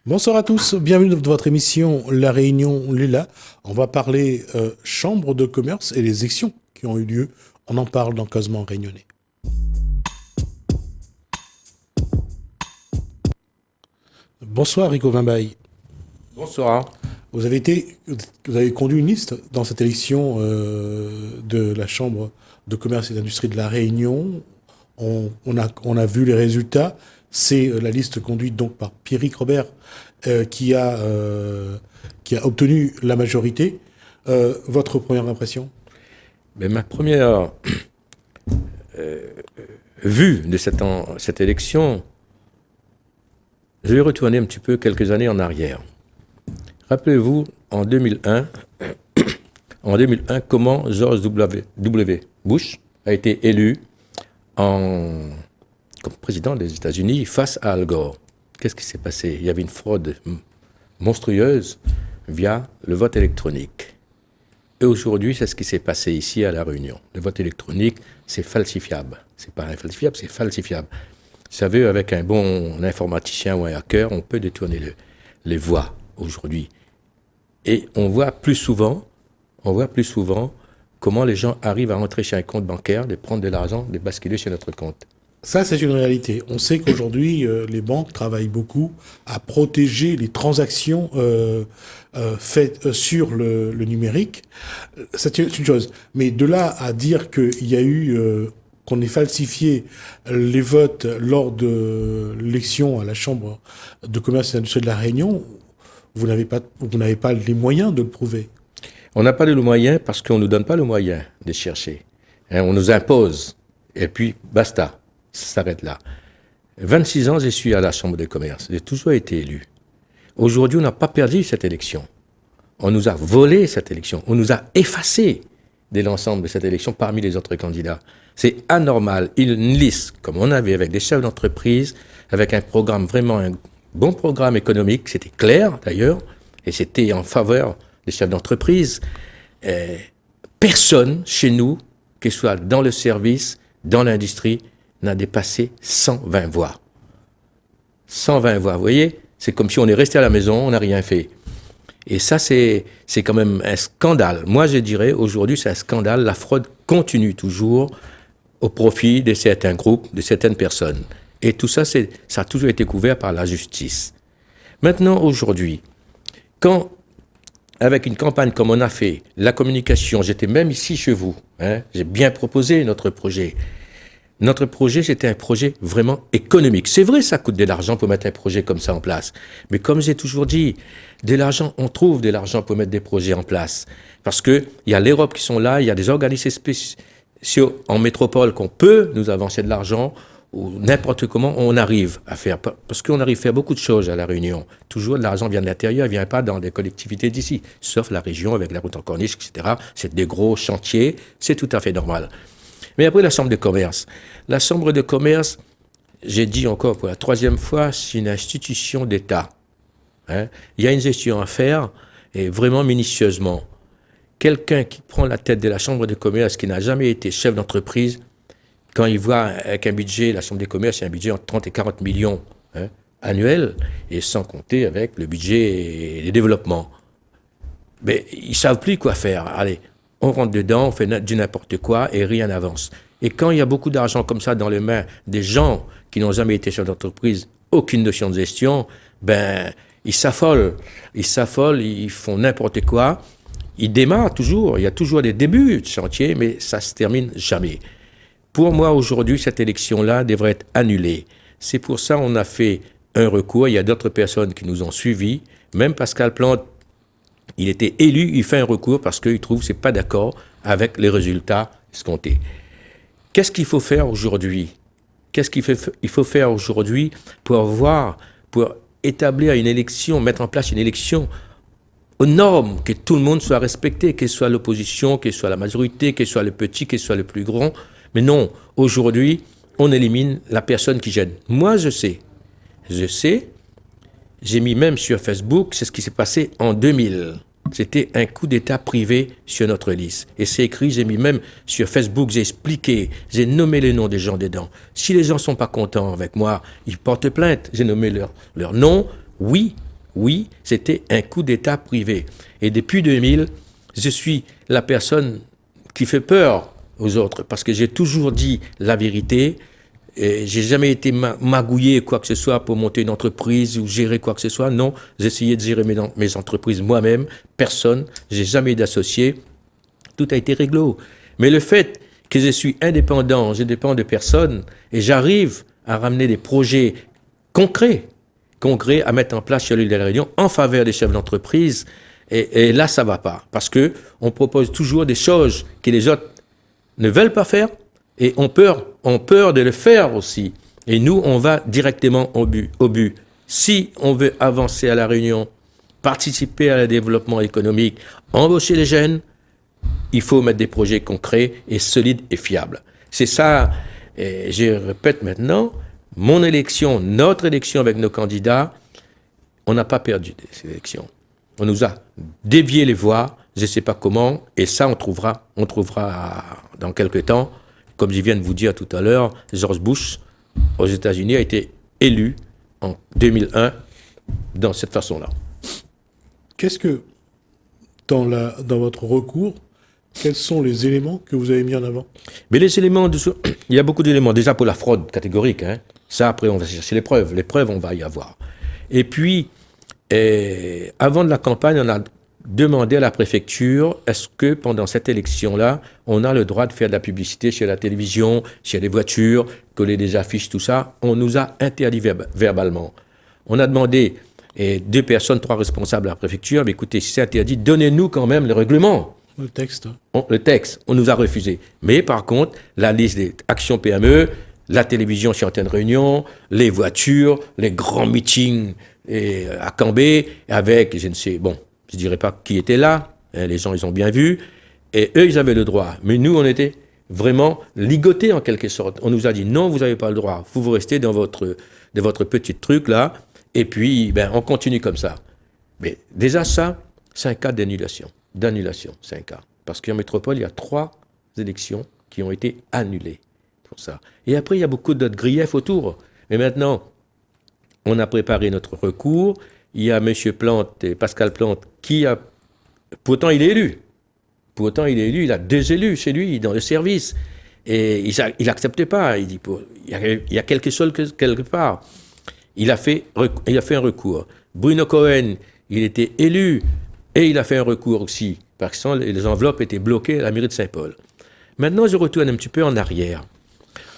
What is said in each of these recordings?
Bonsoir à tous, bienvenue dans votre émission La Réunion Lila. On va parler chambre de commerce et les élections qui ont eu lieu. On en parle dans Causement Réunionnais. Bonsoir Rico Vimbaille. Bonsoir. Vous avez conduit une liste dans cette élection de la Chambre de commerce et d'industrie de La Réunion. On a vu les résultats. C'est la liste conduite donc par Pierrick Robert qui a obtenu la majorité. Votre première impression? Mais ma première vue de cette élection, je vais retourner un petit peu quelques années en arrière. Rappelez-vous, en 2001, comment George W. Bush a été élu comme président des États-Unis face à Al Gore. Qu'est-ce qui s'est passé? Il y avait une fraude monstrueuse via le vote électronique. Et aujourd'hui, c'est ce qui s'est passé ici à La Réunion. Le vote électronique, c'est falsifiable. C'est pas infalsifiable, c'est falsifiable. Vous savez, avec un bon informaticien ou un hacker, on peut détourner les voix aujourd'hui. Et on voit plus souvent comment les gens arrivent à entrer chez un compte bancaire, de prendre de l'argent, de basculer sur notre compte. Ça, c'est une réalité. On sait qu'aujourd'hui, les banques travaillent beaucoup à protéger les transactions faites sur le numérique. C'est une chose. Mais de là à dire qu'il y a eu... qu'on ait falsifié les votes lors de l'élection à la Chambre de commerce et d'industrie de La Réunion, vous n'avez pas les moyens de le prouver. On n'a pas les moyens parce qu'on ne nous donne pas le moyen de chercher. On nous impose. Et puis, basta. Ça s'arrête là. 26 ans, je suis à la Chambre de commerce. J'ai toujours été élu. Aujourd'hui, on n'a pas perdu cette élection. On nous a volé cette élection. On nous a effacés de l'ensemble de cette élection parmi les autres candidats. C'est anormal. Une liste, comme on avait avec des chefs d'entreprise, avec un programme, vraiment un bon programme économique, c'était clair d'ailleurs, et c'était en faveur des chefs d'entreprise. Personne chez nous, qu'il soit dans le service, dans l'industrie, n'a dépassé 120 voix. 120 voix, vous voyez? C'est comme si on est resté à la maison, on n'a rien fait. Et ça, c'est quand même un scandale. Moi, je dirais, aujourd'hui, c'est un scandale. La fraude continue toujours au profit de certains groupes, de certaines personnes. Et tout ça, ça a toujours été couvert par la justice. Maintenant, aujourd'hui, quand, avec une campagne comme on a fait, la communication, j'étais même ici chez vous, j'ai bien proposé notre projet. Notre projet, c'était un projet vraiment économique. C'est vrai, ça coûte de l'argent pour mettre un projet comme ça en place. Mais comme j'ai toujours dit, on trouve de l'argent pour mettre des projets en place. Parce qu'il y a l'Europe qui sont là, il y a des organismes spéciaux en métropole qu'on peut nous avancer de l'argent, ou n'importe comment on arrive à faire. Parce qu'on arrive à faire beaucoup de choses à La Réunion. Toujours, l'argent vient de l'intérieur, il ne vient pas dans des collectivités d'ici. Sauf la région avec la route en corniche, etc. C'est des gros chantiers, c'est tout à fait normal. Mais après, la Chambre de commerce. La Chambre de commerce, j'ai dit encore pour la troisième fois, c'est une institution d'État. Il y a une gestion à faire, et vraiment minutieusement. Quelqu'un qui prend la tête de la Chambre de commerce, qui n'a jamais été chef d'entreprise, quand il voit avec un budget, la Chambre de commerce, il y a un budget entre 30 et 40 millions annuels, et sans compter avec le budget de développement. Mais ils ne savent plus quoi faire. Allez, on rentre dedans, on fait du n'importe quoi et rien n'avance. Et quand il y a beaucoup d'argent comme ça dans les mains des gens qui n'ont jamais été chefs d'entreprise, aucune notion de gestion, ils s'affolent, ils font n'importe quoi. Ils démarrent toujours, il y a toujours des débuts de chantier, mais ça ne se termine jamais. Pour moi, aujourd'hui, cette élection-là devrait être annulée. C'est pour ça qu'on a fait un recours. Il y a d'autres personnes qui nous ont suivis. Même Pascal Plante, il était élu, il fait un recours parce qu'il trouve que ce n'est pas d'accord avec les résultats escomptés. Qu'est-ce qu'il faut faire aujourd'hui? Qu'est-ce qu'il faut faire aujourd'hui pour établir une élection, mettre en place une élection aux normes, que tout le monde soit respecté, que ce soit l'opposition, que ce soit la majorité, que ce soit le petit, que ce soit le plus grand. Mais non, aujourd'hui, on élimine la personne qui gêne. Moi, je sais, j'ai mis même sur Facebook, c'est ce qui s'est passé en 2000. C'était un coup d'État privé sur notre liste. Et c'est écrit, j'ai mis même sur Facebook, j'ai expliqué, j'ai nommé les noms des gens dedans. Si les gens ne sont pas contents avec moi, ils portent plainte. J'ai nommé leur nom. Oui, Oui, c'était un coup d'État privé. Et depuis 2000, je suis la personne qui fait peur aux autres parce que j'ai toujours dit la vérité. Et j'ai jamais été magouillé quoi que ce soit pour monter une entreprise ou gérer quoi que ce soit. Non, j'ai essayé de gérer mes entreprises moi-même. Personne. J'ai jamais eu d'associé. Tout a été réglo. Mais le fait que je suis indépendant, je dépends de personne et j'arrive à ramener des projets concrets à mettre en place sur l'île de la Réunion en faveur des chefs d'entreprise. Et là, ça va pas. Parce que on propose toujours des choses que les autres ne veulent pas faire et ont peur de le faire aussi. Et nous, on va directement au but. Si on veut avancer à la Réunion, participer à le développement économique, embaucher les jeunes, il faut mettre des projets concrets et solides et fiables. C'est ça, et je répète maintenant, notre élection avec nos candidats, on n'a pas perdu des élections. On nous a dévié les voies, je ne sais pas comment, et ça on trouvera dans quelques temps. Comme je viens de vous dire tout à l'heure, George Bush aux États-Unis a été élu en 2001 dans cette façon-là. Qu'est-ce que, dans votre recours, quels sont les éléments que vous avez mis en avant? Mais les éléments, il y a beaucoup d'éléments. Déjà pour la fraude catégorique, hein. Ça après on va chercher les preuves. Les preuves on va y avoir. Et puis, avant de la campagne, on a demandé à la préfecture, est-ce que pendant cette élection-là, on a le droit de faire de la publicité chez la télévision, chez les voitures, coller des affiches, tout ça. On nous a interdit verbalement. On a demandé 2 personnes, 3 responsables à la préfecture, mais écoutez, si c'est interdit, donnez-nous quand même le règlement. Le texte. Le texte, on nous a refusé. Mais par contre, la liste des actions PME, la télévision sur Antenne Réunion, les voitures, les grands meetings à Cambé, avec, je ne dirais pas qui était là, hein, les gens, ils ont bien vu, et eux, ils avaient le droit. Mais nous, on était vraiment ligotés en quelque sorte. On nous a dit, non, vous n'avez pas le droit, vous restez dans votre petit truc là, et puis, on continue comme ça. Mais déjà ça, c'est un cas d'annulation, c'est un cas. Parce qu'en métropole, il y a 3 élections qui ont été annulées pour ça. Et après, il y a beaucoup d'autres griefs autour. Mais maintenant, on a préparé notre recours. Il y a M. Plante et Pascal Plante qui a... Pourtant, il est élu. Il a 2 élus chez lui, dans le service. Et il n'acceptait pas. Il dit, il y a quelque chose quelque part. Il a fait un recours. Bruno Cohen, il était élu et il a fait un recours aussi. Parce que les enveloppes étaient bloquées à la mairie de Saint-Paul. Maintenant, je retourne un petit peu en arrière.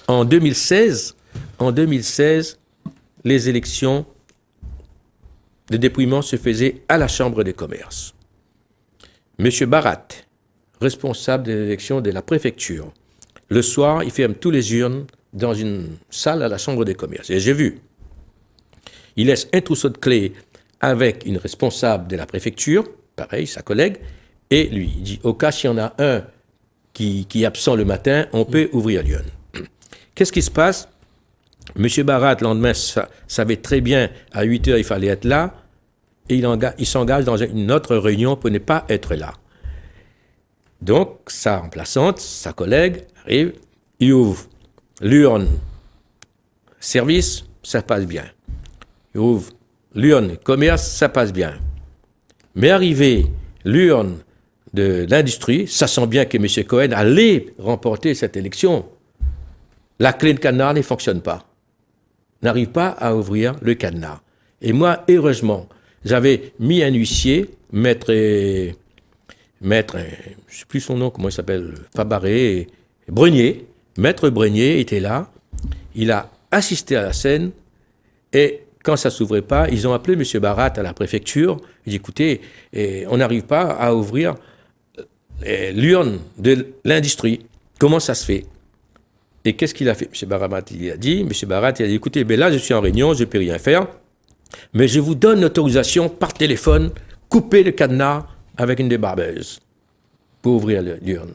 En 2016, les élections de dépouillement se faisaient à la Chambre des commerces. M. Barat, responsable des élections de la préfecture, le soir, il ferme tous les urnes dans une salle à la Chambre des commerces. Et j'ai vu. Il laisse un trousseau de clés avec une responsable de la préfecture, pareil, sa collègue, et lui, il dit, au cas s'il y en a un qui est absent le matin, on peut ouvrir l'urne. Qu'est-ce qui se passe? M. Barat, le lendemain, savait très bien, à 8 heures, il fallait être là, et il s'engage dans une autre réunion pour ne pas être là. Donc, sa remplaçante, sa collègue, arrive, il ouvre l'urne service, ça passe bien. Il ouvre l'urne commerce, ça passe bien. Mais arrivé l'urne de l'industrie, ça sent bien que M. Cohen allait remporter cette élection. La clé de cadenas ne fonctionne pas. N'arrive pas à ouvrir le cadenas. Et moi, heureusement, j'avais mis un huissier, maître, je ne sais plus son nom, comment il s'appelle, Fabaré, Brenier. Maître Brenier était là. Il a assisté à la scène et quand ça ne s'ouvrait pas, ils ont appelé M. Barat à la préfecture. Il dit, écoutez, on n'arrive pas à ouvrir l'urne de l'industrie. Comment ça se fait? Et qu'est-ce qu'il a fait? M. Barat, il a dit, écoutez, là, je suis en réunion, je ne peux rien faire, mais je vous donne l'autorisation par téléphone, couper le cadenas avec une débarbeuse pour ouvrir l'urne.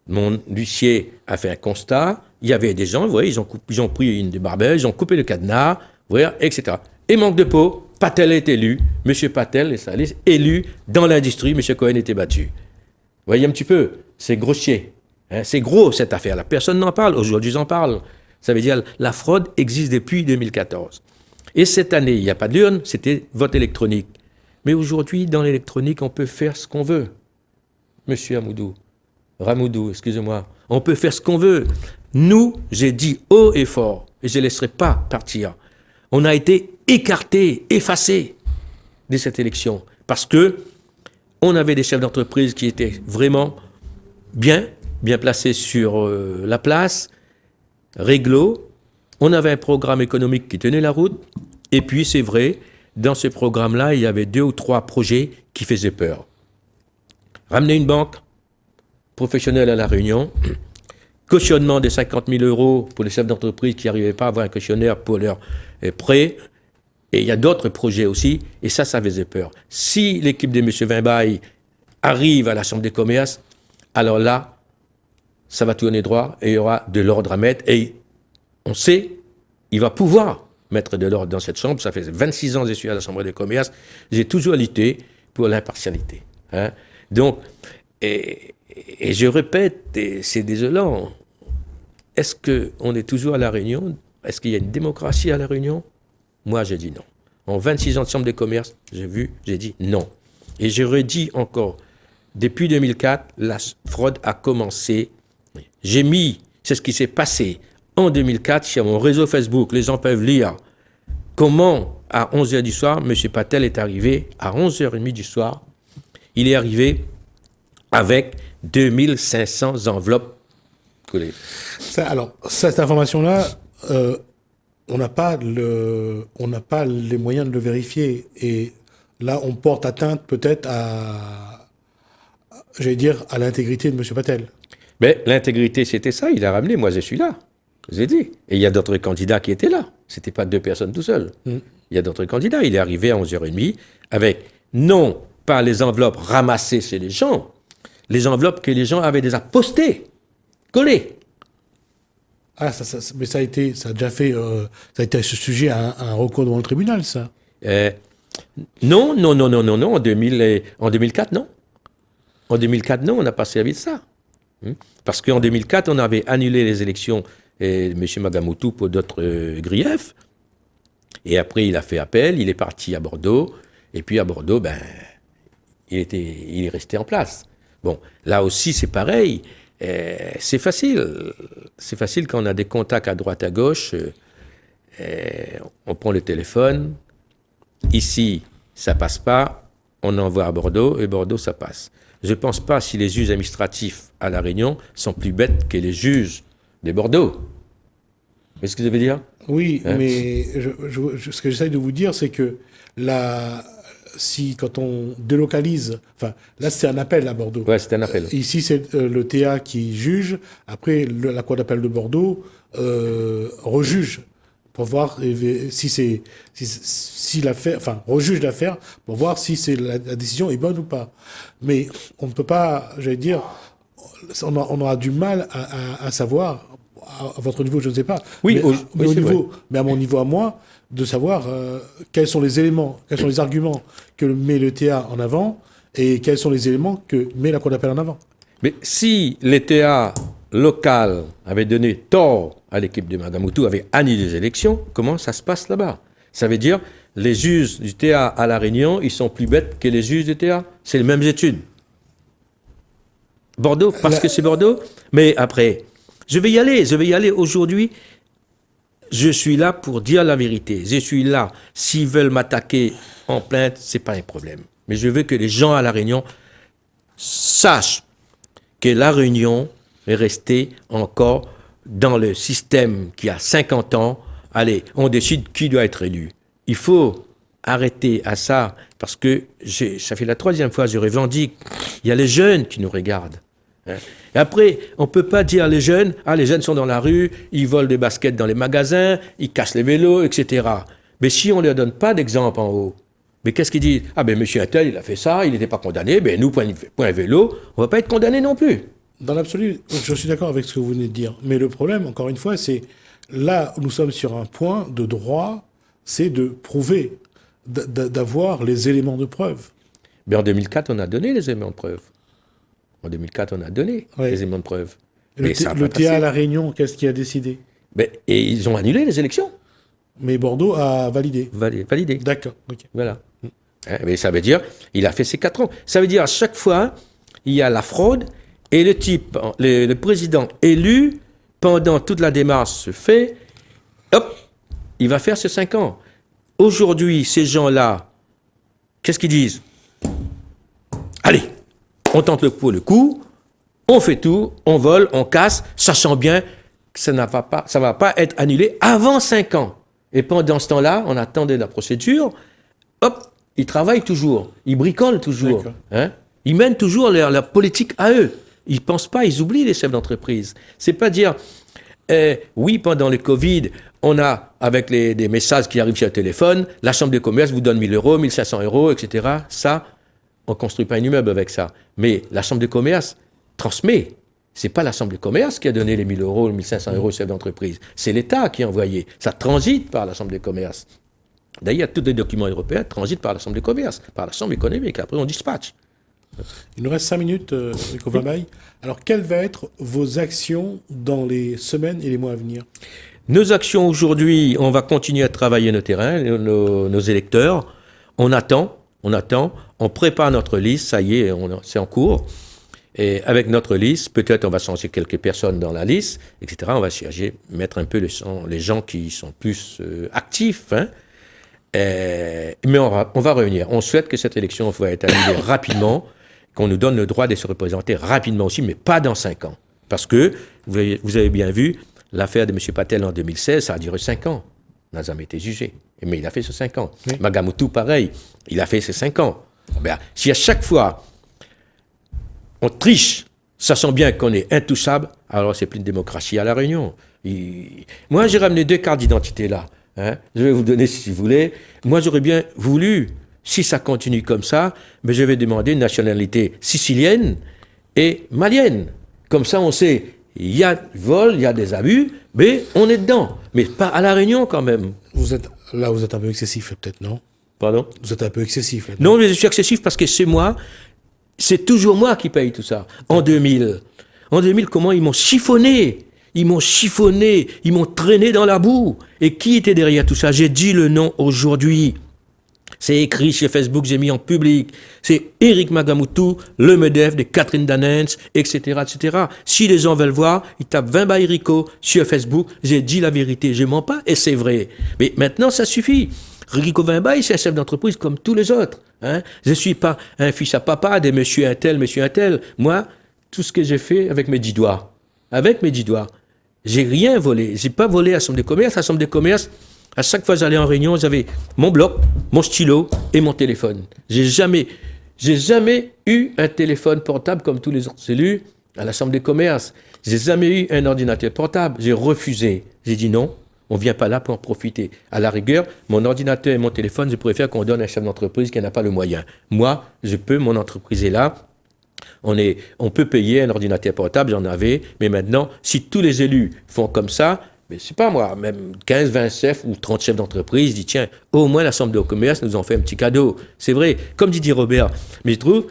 Mon huissier a fait un constat. Il y avait des gens, vous voyez, ils ont pris une débarbeuse, ils ont coupé le cadenas, vous voyez, etc. Et manque de peau, Patel est élu. M. Patel et sa liste élu dans l'industrie. M. Cohen était battu. Vous voyez un petit peu, c'est grossier. Hein, c'est gros cette affaire-là. Personne n'en parle. Aujourd'hui, j'en parle. Ça veut dire la fraude existe depuis 2014. Et cette année, il n'y a pas d'urne, c'était vote électronique. Mais aujourd'hui, dans l'électronique, on peut faire ce qu'on veut. Monsieur Ramoudou, excusez-moi. On peut faire ce qu'on veut. Nous, j'ai dit haut et fort, et je ne laisserai pas partir. On a été écartés, effacés de cette élection, parce que on avait des chefs d'entreprise qui étaient vraiment bien placés sur la place, réglo. On avait un programme économique qui tenait la route, et puis c'est vrai, dans ce programme-là, il y avait 2 ou 3 projets qui faisaient peur. Ramener une banque professionnelle à La Réunion, cautionnement de 50 000 € pour les chefs d'entreprise qui n'arrivaient pas à avoir un cautionnaire pour leurs prêts, et il y a d'autres projets aussi, et ça faisait peur. Si l'équipe de M. Wimbaï arrive à la Chambre des commerces, alors là, ça va tourner droit, et il y aura de l'ordre à mettre, et on sait, il va pouvoir mettre de l'ordre dans cette chambre. Ça fait 26 ans que je suis à la Chambre des commerces. J'ai toujours lutté pour l'impartialité. Hein. Donc, et je répète, et c'est désolant, est-ce qu'on est toujours à La Réunion? Est-ce qu'il y a une démocratie à La Réunion? Moi, j'ai dit non. En 26 ans de Chambre des commerces, j'ai dit non. Et je redis encore, depuis 2004, la fraude a commencé. C'est ce qui s'est passé en 2004 sur mon réseau Facebook. Les gens peuvent lire comment, à 11h du soir, M. Patel est arrivé, à 11h30 du soir, il est arrivé avec 2500 enveloppes collées. Alors, cette information-là, on n'a pas les moyens de le vérifier. Et là, on porte atteinte peut-être à l'intégrité de M. Patel. Mais l'intégrité, c'était ça, il a ramené, moi je suis là. Je vous ai dit. Et il y a d'autres candidats qui étaient là. Ce n'était pas 2 personnes tout seuls. Il y a d'autres candidats. Il est arrivé à 11h30 avec, non pas les enveloppes ramassées chez les gens, les enveloppes que les gens avaient déjà postées, collées. Ah, mais ça a déjà fait, ça a été sujet à un recours devant le tribunal, ça. Non, en 2004, non. En 2004, non, on n'a pas servi de ça. Parce qu'en 2004, on avait annulé les élections de M. Magamoutou pour d'autres griefs. Et après, il a fait appel, il est parti à Bordeaux. Et puis à Bordeaux, il est resté en place. Bon, là aussi, c'est pareil. C'est facile. C'est facile quand on a des contacts à droite, à gauche. On prend le téléphone. Ici, ça passe pas. On envoie à Bordeaux et Bordeaux, ça passe. Je ne pense pas si les juges administratifs à La Réunion sont plus bêtes que les juges de Bordeaux. Vous voyez ce que je veux dire? Oui, mais ce que j'essaie de vous dire, c'est que quand on délocalise, enfin, là c'est un appel à Bordeaux. Ouais, c'est un appel. Ici c'est le TA qui juge, après la cour d'appel de Bordeaux rejuge pour voir si l'affaire, enfin rejuge l'affaire pour voir si la décision est bonne ou pas. Mais on ne peut pas, j'allais dire, on aura du mal à savoir. À votre niveau, je ne sais pas. Oui, mais à mon niveau, à moi, de savoir quels sont les éléments, quels sont les arguments que met le TA en avant et quels sont les éléments que met la cour d'appel en avant. Mais si les TA local avait donné tort à l'équipe de Magamoutou, avait annulé les élections, comment ça se passe là-bas? Ça veut dire les juges du TA à La Réunion, ils sont plus bêtes que les juges du TA. C'est les mêmes études. Bordeaux, parce que c'est Bordeaux. Mais après, je vais y aller. Aujourd'hui, je suis là pour dire la vérité. Je suis là. S'ils veulent m'attaquer en plainte, c'est pas un problème. Mais je veux que les gens à La Réunion sachent que La Réunion est restée encore dans le système qui a 50 ans. Allez, on décide qui doit être élu. Il faut arrêter à ça, parce que ça fait la 3e fois que je revendique. Il y a les jeunes qui nous regardent. Hein. Et après, on ne peut pas dire les jeunes sont dans la rue, ils volent des baskets dans les magasins, ils cassent les vélos, etc. Mais si on ne leur donne pas d'exemple en haut, mais qu'est-ce qu'ils disent? Ah ben monsieur Attel, il a fait ça, il n'était pas condamné, ben nous, point vélo, on ne va pas être condamné non plus. Dans l'absolu, je suis d'accord avec ce que vous venez de dire. Mais le problème, encore une fois, c'est là où nous sommes sur un point de droit, c'est de prouver, d'avoir les éléments de preuve. Mais en 2004, on a donné les éléments de preuve. En 2004, on a donné les éléments de preuve. Le TA à La Réunion, qu'est-ce qui a décidé? Et ils ont annulé les élections. Mais Bordeaux a validé. Validé. D'accord. Okay. Voilà. Mais ça veut dire, il a fait ses 4 ans. Ça veut dire, à chaque fois, il y a la fraude et le type, le président élu, pendant toute la démarche se fait, hop, il va faire ses 5 ans. Aujourd'hui, ces gens-là, qu'est-ce qu'ils disent? Allez, on tente le coup, on fait tout, on vole, on casse, sachant bien que ça ne va pas être annulé avant 5 ans. Et pendant ce temps-là, on attendait la procédure, hop, ils travaillent toujours, ils bricolent toujours, hein? Ils mènent toujours leur politique à eux. Ils ne pensent pas, ils oublient les chefs d'entreprise. C'est pas dire, oui, pendant le Covid, on a, avec des messages qui arrivent sur le téléphone, la chambre de commerce vous donne 1 000 euros, 1 500 euros, etc. Ça, on ne construit pas un immeuble avec ça. Mais la chambre de commerce transmet. Ce n'est pas la chambre de commerce qui a donné les 1 000 euros, les 1 500 euros au chef d'entreprise. C'est l'État qui a envoyé. Ça transite par la chambre de commerce. D'ailleurs, tous les documents européens transitent par la chambre de commerce, par la chambre économique. Après, on dispatche. Il nous reste 5 minutes, Rico Vambaille. Alors, quelles vont être vos actions dans les semaines et les mois à venir? Nos actions aujourd'hui, on va continuer à travailler nos terrains, nos électeurs. On attend, on prépare notre liste, ça y est, c'est en cours. Et avec notre liste, peut-être on va changer quelques personnes dans la liste, etc. On va chercher, mettre un peu les gens qui sont plus actifs, hein. Mais on va revenir. On souhaite que cette élection va être annulée rapidement, qu'on nous donne le droit de se représenter rapidement aussi, mais pas dans 5 ans. Parce que, vous avez bien vu, l'affaire de M. Patel en 2016, ça a duré 5 ans. Il n'a jamais été jugé. Mais il a fait ses 5 ans. Oui. Magamoutou, pareil, il a fait ses 5 ans. Ben, si à chaque fois, on triche, sachant bien qu'on est intouchable, alors c'est plus une démocratie à La Réunion. Moi, j'ai ramené 2 cartes d'identité là. Hein? Je vais vous donner si vous voulez. Moi, j'aurais bien voulu, si ça continue comme ça, mais je vais demander une nationalité sicilienne et malienne. Comme ça, on sait, il y a vol, il y a des abus, mais on est dedans. Mais pas à La Réunion quand même. Vous êtes un peu excessif peut-être, non? Pardon? Vous êtes un peu excessif là. Non, mais je suis excessif parce que c'est toujours moi qui paye tout ça. En 2000, comment ils m'ont chiffonné? Ils m'ont traîné dans la boue. Et qui était derrière tout ça? J'ai dit le nom aujourd'hui. C'est écrit sur Facebook, j'ai mis en public. C'est Éric Magamoutou, le MEDEF de Catherine Danens, etc., etc. Si les gens veulent voir, ils tapent Vambaille Rico sur Facebook. J'ai dit la vérité. Je mens pas et c'est vrai. Mais maintenant, ça suffit. Rico Vambaille, c'est un chef d'entreprise comme tous les autres. Hein? Je ne suis pas un fils à papa de monsieur un tel. Moi, tout ce que j'ai fait avec mes 10 doigts. J'ai rien volé. J'ai pas volé à la Chambre de commerce. À la Chambre de commerce, à chaque fois que j'allais en réunion, j'avais mon bloc, mon stylo et mon téléphone. J'ai jamais eu un téléphone portable comme tous les autres élus à la Chambre de commerce. J'ai jamais eu un ordinateur portable. J'ai refusé. J'ai dit non, on vient pas là pour en profiter. À la rigueur, mon ordinateur et mon téléphone, je préfère qu'on donne à un chef d'entreprise qui n'a pas le moyen. Moi, mon entreprise est là. On peut payer un ordinateur portable, j'en avais, mais maintenant, si tous les élus font comme ça, mais c'est pas moi, même 15, 20 chefs ou 30 chefs d'entreprise disent, tiens, au moins la Chambre de commerce nous en fait un petit cadeau. C'est vrai, comme Didier Robert. Mais je trouve,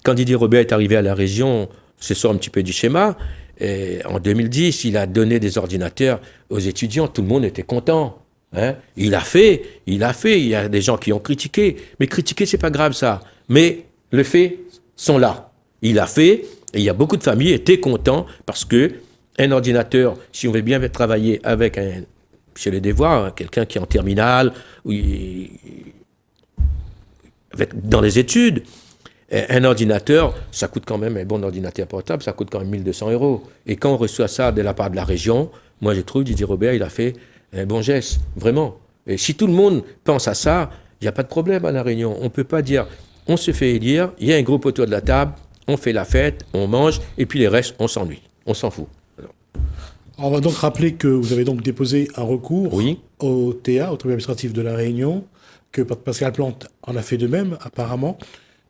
quand Didier Robert est arrivé à la région, c'est sort un petit peu du schéma, et en 2010, il a donné des ordinateurs aux étudiants, tout le monde était content. Hein? Il a fait, il y a des gens qui ont critiqué, mais critiquer, c'est pas grave ça. Mais les faits sont là. Il a fait, et il y a beaucoup de familles étaient contents parce que un ordinateur, si on veut bien travailler avec chez les devoirs, quelqu'un qui est en terminale, dans les études, un ordinateur, ça coûte quand même, un bon ordinateur portable, ça coûte quand même 1 200 €. Et quand on reçoit ça de la part de la région, moi je trouve, Didier Robert, il a fait un bon geste, vraiment. Et si tout le monde pense à ça, il n'y a pas de problème à La Réunion. On ne peut pas dire, on se fait élire, il y a un groupe autour de la table, on fait la fête, on mange, et puis les restes, on s'ennuie. On s'en fout. Alors, on va donc rappeler que vous avez donc déposé un recours au TA, au tribunal administratif de La Réunion, que Pascal Plante en a fait de même, apparemment.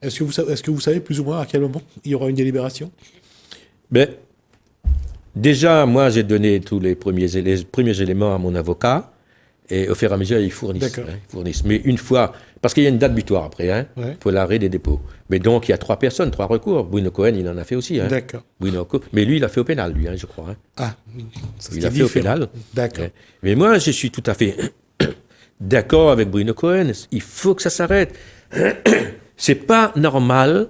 Est-ce que vous savez plus ou moins à quel moment il y aura une délibération? Déjà, moi, j'ai donné tous les premiers éléments à mon avocat, et au fur et à mesure, ils fournissent. Mais une fois, parce qu'il y a une date butoir après, pour l'arrêt des dépôts. Mais donc, il y a 3 personnes, 3 recours. Bruno Cohen, il en a fait aussi. D'accord. Mais lui, il a fait au pénal, je crois. Ah, il a fait au pénal. D'accord. Mais moi, je suis tout à fait d'accord avec Bruno Cohen. Il faut que ça s'arrête. C'est pas normal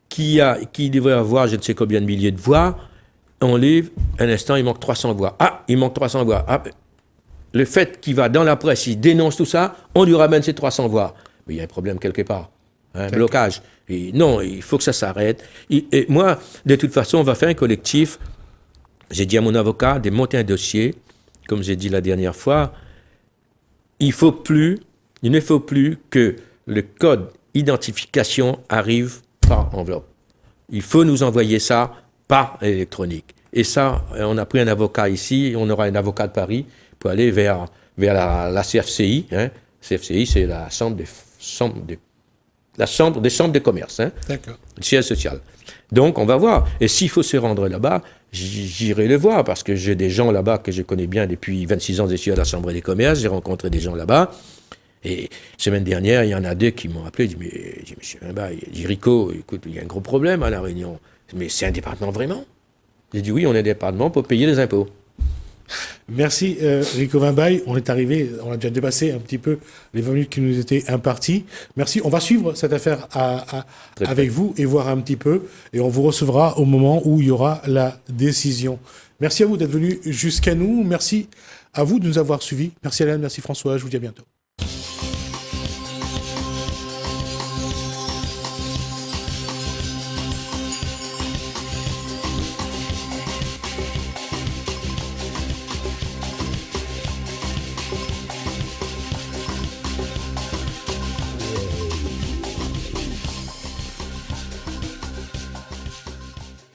qu'il devrait avoir je ne sais combien de milliers de voix. On livre, un instant, il manque 300 voix. Ah, il manque 300 voix. Ah, le fait qu'il va dans la presse, il dénonce tout ça, on lui ramène ces 300 voix. Mais il y a un problème quelque part. Un blocage. Et non, il faut que ça s'arrête. Et moi, de toute façon, on va faire un collectif. J'ai dit à mon avocat de monter un dossier, comme j'ai dit la dernière fois. Il ne faut plus que le code identification arrive par enveloppe. Il faut nous envoyer ça par électronique. Et ça, on a pris un avocat ici, on aura un avocat de Paris pour aller vers la CFCI. Hein. CFCI, c'est la chambre des chambres de commerce. Hein. D'accord. Le siège social. Donc, on va voir. Et s'il faut se rendre là-bas, j'irai le voir, parce que j'ai des gens là-bas que je connais bien depuis 26 ans. Je suis à la chambre des commerces, j'ai rencontré des gens là-bas. Et semaine dernière, il y en a deux qui m'ont appelé. J'ai dit, monsieur Wimbaille, il dit, Rico, écoute, il y a un gros problème à La Réunion. Mais c'est un département vraiment? J'ai dit, oui, on est un département pour payer les impôts. Merci Rico Wimbaille. On est arrivé, on a déjà dépassé un petit peu les 20 minutes qui nous étaient imparties. Merci. On va suivre cette affaire avec vous et voir un petit peu. Et on vous recevra au moment où il y aura la décision. Merci à vous d'être venus jusqu'à nous. Merci à vous de nous avoir suivis. Merci Alain, merci François. Je vous dis à bientôt.